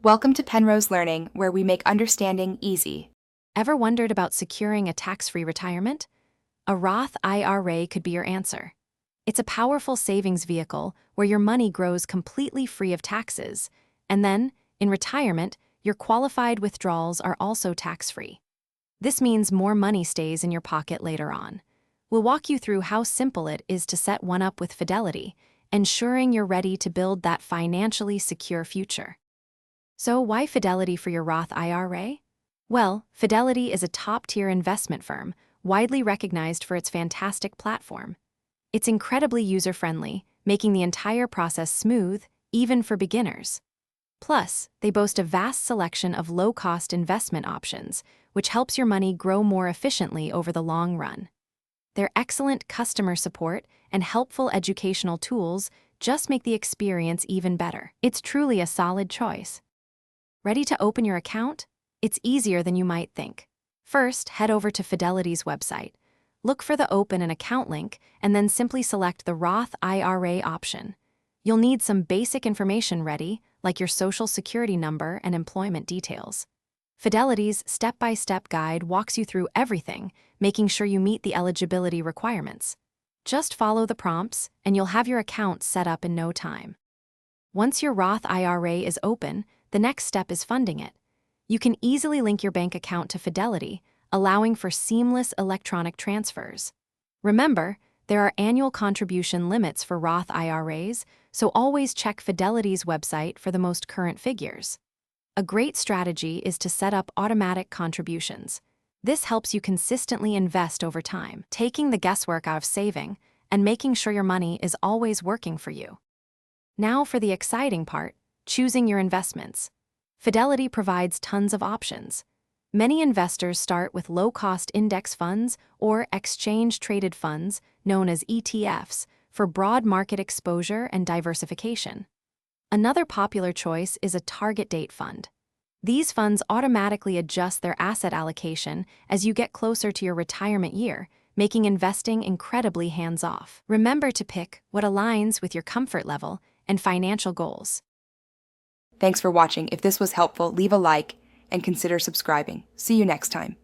Welcome to Penrose Learning, where we make understanding easy. Ever wondered about securing a tax-free retirement? A Roth IRA could be your answer. It's a powerful savings vehicle where your money grows completely free of taxes, and then, in retirement, your qualified withdrawals are also tax-free. This means more money stays in your pocket later on. We'll walk you through how simple it is to set one up with Fidelity, ensuring you're ready to build that financially secure future. So why Fidelity for your Roth IRA? Well, Fidelity is a top-tier investment firm, widely recognized for its fantastic platform. It's incredibly user-friendly, making the entire process smooth, even for beginners. Plus, they boast a vast selection of low-cost investment options, which helps your money grow more efficiently over the long run. Their excellent customer support and helpful educational tools just make the experience even better. It's truly a solid choice. Ready to open your account? It's easier than you might think. First, head over to Fidelity's website. Look for the Open an Account link and then simply select the Roth IRA option. You'll need some basic information ready, like your social security number and employment details. Fidelity's step-by-step guide walks you through everything, making sure you meet the eligibility requirements. Just follow the prompts, and you'll have your account set up in no time. Once your Roth IRA is open, the next step is funding it. You can easily link your bank account to Fidelity, allowing for seamless electronic transfers. Remember, there are annual contribution limits for Roth IRAs, so always check Fidelity's website for the most current figures. A great strategy is to set up automatic contributions. This helps you consistently invest over time, taking the guesswork out of saving and making sure your money is always working for you. Now for the exciting part, choosing your investments. Fidelity provides tons of options. Many investors start with low-cost index funds or exchange-traded funds, known as ETFs, for broad market exposure and diversification. Another popular choice is a target date fund. These funds automatically adjust their asset allocation as you get closer to your retirement year, making investing incredibly hands-off. Remember to pick what aligns with your comfort level and financial goals. Thanks for watching. If this was helpful, leave a like and consider subscribing. See you next time.